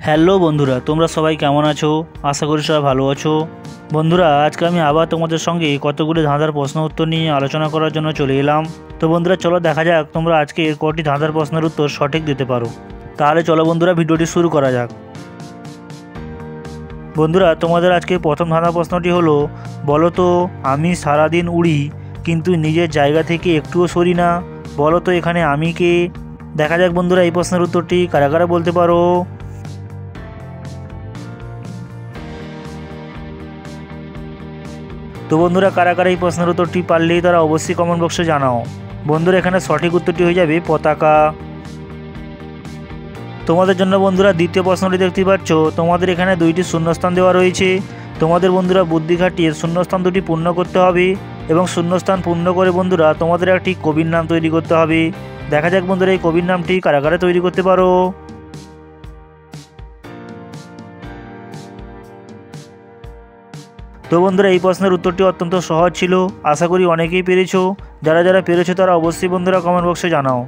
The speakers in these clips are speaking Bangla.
হ্যালো বন্ধুরা, তোমরা সবাই কেমন আছো? আশা করি সবাই ভালো আছো। বন্ধুরা, আজকে আমি আবার তোমাদের সঙ্গে কতগুলি ধাঁধার প্রশ্ন উত্তর নিয়ে আলোচনা করার জন্য চলে এলাম। তো বন্ধুরা, চলো দেখা যাক তোমরা আজকে কটি ধাঁধার প্রশ্নের উত্তর সঠিক দিতে পারো। তাহলে চলো বন্ধুরা, ভিডিওটি শুরু করা যাক। বন্ধুরা, তোমাদের আজকে প্রথম ধাঁধার প্রশ্নটি হলো, বলো তো আমি সারাদিন উড়ি কিন্তু নিজের জায়গা থেকে একটুও সরি না। বলো তো এখানে আমি কে? দেখা যাক বন্ধুরা, এই প্রশ্নের উত্তরটি কারা কারা বলতে পারো। তো বন্ধুরা, কারা কারা এই প্রশ্নের উত্তরটি পারলেই তারা অবশ্যই কমেন্ট বক্সে জানাও। বন্ধুরা, এখানে সঠিক উত্তরটি হয়ে যাবে পতাকা। তোমাদের জন্য বন্ধুরা দ্বিতীয় প্রশ্নটি দেখতে পাচ্ছ, তোমাদের এখানে দুইটি শূন্যস্থান দেওয়া রয়েছে। তোমাদের বন্ধুরা বুদ্ধি খাটিয়ে শূন্যস্থান দুটি পূর্ণ করতে হবে এবং শূন্যস্থান পূর্ণ করে বন্ধুরা তোমাদের একটি কবির নাম তৈরি করতে হবে। দেখা যাক বন্ধুরা, এই কবির নামটি কারা কারা তৈরি করতে পারো। তো বন্ধুরা, এই প্রশ্নের উত্তরটি অত্যন্ত সহজ ছিল। আশা করি অনেকেই পেরেছো। যারা যারা পেরেছো তারা অবশ্যই বন্ধুরা কমেন্ট বক্সে জানাও।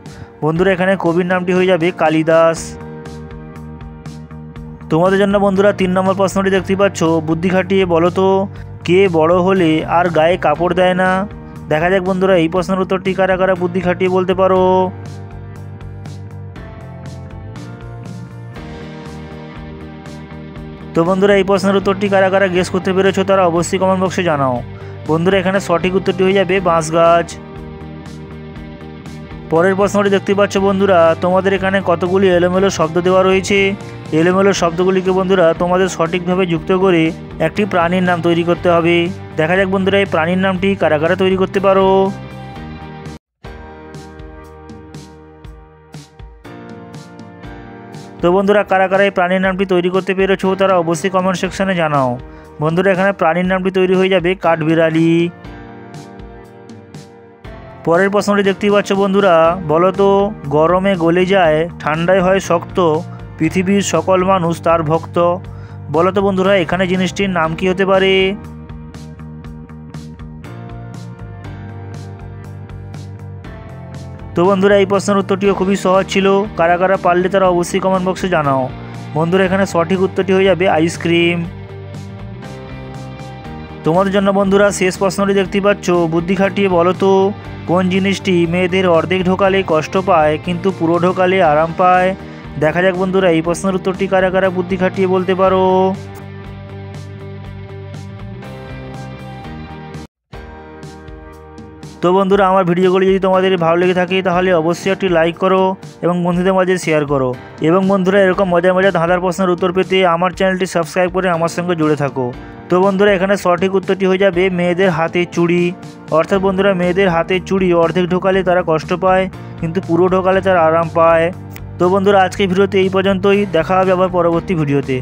বন্ধুরা, এখানে কবির নামটি হয়ে যাবে কালিদাস। তোমাদের জন্য বন্ধুরা 3 নম্বর প্রশ্নটি দেখতে পাচ্ছ, বুদ্ধি খাটিয়ে বলো তো কে বড় হলে আর গায়ে কাপড় দেয় না। দেখা যাক বন্ধুরা, এই প্রশ্নের উত্তরটি কারা কারা বুদ্ধি খাটিয়ে বলতে পারো। তো বন্ধুরা, এই প্রশ্নের উত্তরটি কারা কারা গেস করতে পেরেছো তারা অবশ্যই কমেন্ট বক্সে জানাও। বন্ধুরা, এখানে সঠিক উত্তরটি হয়ে যাবে বাঁশ গাছ। পরের প্রশ্নটি দেখতে পাচ্ছ বন্ধুরা, তোমাদের এখানে কতগুলি এলোমেলো শব্দ দেওয়া রয়েছে। এলোমেলো শব্দগুলিকে বন্ধুরা তোমাদের সঠিকভাবে যুক্ত করে একটি প্রাণীর নাম তৈরি করতে হবে। দেখা যাক বন্ধুরা, এই প্রাণীর নামটি কারা কারা তৈরি করতে পারো। তো বন্ধুরা, কারা কারা এই প্রাণীর নামটি তৈরি করতে পেরেছো তারা অবশ্যই কমেন্ট সেকশনে জানাও। বন্ধুরা, এখানে প্রাণীর নামটি তৈরি হয়ে যাবে কাঠবিড়ালি। পরের প্রশ্নটি দেখতেই পাচ্ছ বন্ধুরা, বলো তো গরমে গলে যায় ঠান্ডায় হয় শক্ত, পৃথিবীর সকল মানুষ তার ভক্ত। বলো তো বন্ধুরা, এখানে জিনিসটির নাম কি হতে পারে? তো বন্ধুরা, এই প্রশ্নের উত্তরটিও খুবই সহজ ছিল। কারা কারা পারলে তারা অবশ্যই কমেন্ট বক্সে জানাও। বন্ধুরা, এখানে সঠিক উত্তরটি হয়ে যাবে আইসক্রিম। তোমাদের জন্য বন্ধুরা শেষ প্রশ্নটি দেখতে পাচ্ছ, বুদ্ধি খাটিয়ে বলো তো কোন জিনিসটি মেয়েদের অর্ধেক ঢোকালে কষ্ট পায় কিন্তু পুরো ঢোকালে আরাম পায়। দেখা যাক বন্ধুরা, এই প্রশ্নের উত্তরটি কারা কারা বুদ্ধি খাটিয়ে বলতে পারো। তো বন্ধুরা, আমার ভিডিওগুলি যদি তোমাদের ভালো লেগে থাকে তাহলে অবশ্যই একটি লাইক করো এবং বন্ধুদের মাঝে শেয়ার করো। এবং বন্ধুরা, এরকম মজার মজার ধাঁধার প্রশ্নের উত্তর পেতে আমার চ্যানেলটি সাবস্ক্রাইব করে আমার সঙ্গে জুড়ে থাকো। তো বন্ধুরা, এখানে সঠিক উত্তরটি হয়ে যাবে মেয়েদের হাতে চুড়ি। অর্থাৎ বন্ধুরা, মেয়েদের হাতে চুড়ি অর্ধেক ঢোকালে তারা কষ্ট পায় কিন্তু পুরো ঢোকালে তারা আরাম পায়। তো বন্ধুরা, আজকের ভিডিওতে এই পর্যন্তই। দেখা হবে আবার পরবর্তী ভিডিওতে।